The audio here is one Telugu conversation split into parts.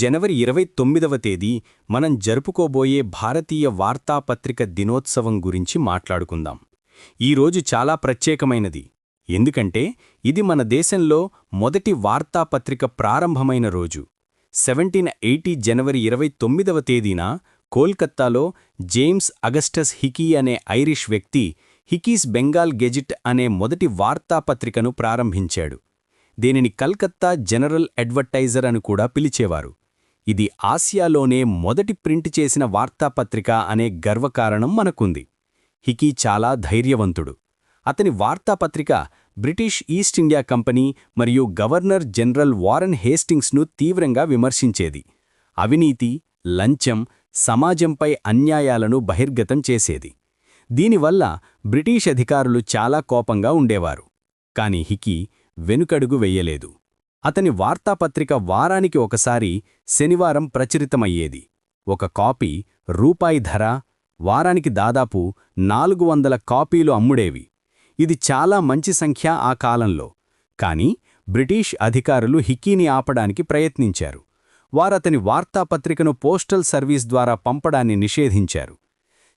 జనవరి 29వ తేదీ మనం జరుపుకోబోయే భారతీయ వార్తాపత్రిక దినోత్సవం గురించి మాట్లాడుకుందాం. ఈరోజు చాలా ప్రత్యేకమైనది. ఎందుకంటే ఇది మన దేశంలో మొదటి వార్తాపత్రిక ప్రారంభమైన రోజు. 1780 జనవరి 29వ తేదీన కోల్కత్తాలో జేమ్స్ అగస్టస్ హికీ అనే ఐరిష్ వ్యక్తి హికీస్ బెంగాల్ గెజిట్ అనే మొదటి వార్తాపత్రికను ప్రారంభించాడు. దీనిని కల్కత్తా జనరల్ అడ్వర్టైజర్ అని కూడా పిలిచేవారు. ఇది ఆసియాలోనే మొదటి ప్రింట్ చేసిన వార్తాపత్రిక అనే గర్వకారణం మనకుంది. హికీ చాలా ధైర్యవంతుడు. అతని వార్తాపత్రిక బ్రిటిష్ ఈస్ట్ ఇండియా కంపెనీ మరియు గవర్నర్ జనరల్ వారెన్ హేస్టింగ్స్ను తీవ్రంగా విమర్శించేది. అవినీతి, లంచం, సమాజంపై అన్యాయాలను బహిర్గతం చేసేది. దీనివల్ల బ్రిటిష్ అధికారులు చాలా కోపంగా ఉండేవారు. కాని హికీ వెనుకడుగు వెయ్యలేదు. అతని వార్తాపత్రిక వారానికి ఒకసారి శనివారం ప్రచురితమయ్యేది. ఒక కాపీ రూపాయి ధర, వారానికి దాదాపు 400 కాపీలు అమ్ముడేవి. ఇది చాలా మంచి సంఖ్య ఆ కాలంలో. కాని బ్రిటిష్ అధికారులు హికీని ఆపడానికి ప్రయత్నించారు. వారతని వార్తాపత్రికను పోస్టల్ సర్వీస్ ద్వారా పంపడాన్ని నిషేధించారు.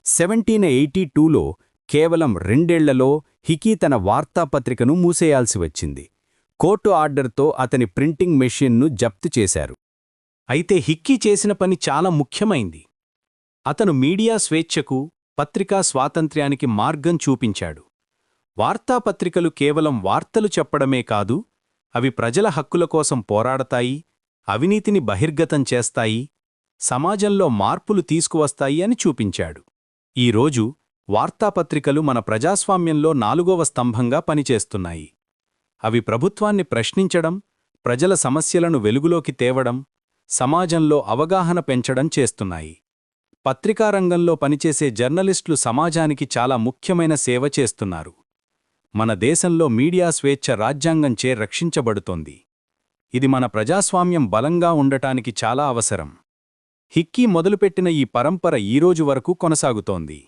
1782లో కేవలం 2 ఏళ్లలో హికీ తన వార్తాపత్రికను మూసేయాల్సి వచ్చింది. కోర్టు ఆర్డర్తో అతని ప్రింటింగ్ మెషిన్ను జప్తు చేశారు. అయితే హిక్కీ చేసిన పని చాలా ముఖ్యమైంది. అతను మీడియా స్వేచ్ఛకు, పత్రికా స్వాతంత్ర్యానికి మార్గం చూపించాడు. వార్తాపత్రికలు కేవలం వార్తలు చెప్పడమే కాదు, అవి ప్రజల హక్కుల కోసం పోరాడతాయి, అవినీతిని బహిర్గతం చేస్తాయి, సమాజంలో మార్పులు తీసుకువస్తాయి అని చూపించాడు. ఈరోజు వార్తాపత్రికలు మన ప్రజాస్వామ్యంలో 4వ స్తంభంగా పనిచేస్తున్నాయి. అవి ప్రభుత్వాన్ని ప్రశ్నించడం, ప్రజల సమస్యలను వెలుగులోకి తేవడం, సమాజంలో అవగాహన పెంచడం చేస్తున్నాయి. పత్రికారంగంలో పనిచేసే జర్నలిస్టులు సమాజానికి చాలా ముఖ్యమైన సేవ చేస్తున్నారు. మన దేశంలో మీడియా స్వేచ్ఛ రాజ్యాంగంచే రక్షించబడుతోంది. ఇది మన ప్రజాస్వామ్యం బలంగా ఉండటానికి చాలా అవసరం. హిక్కీ మొదలుపెట్టిన ఈ పరంపర ఈరోజు వరకు కొనసాగుతోంది.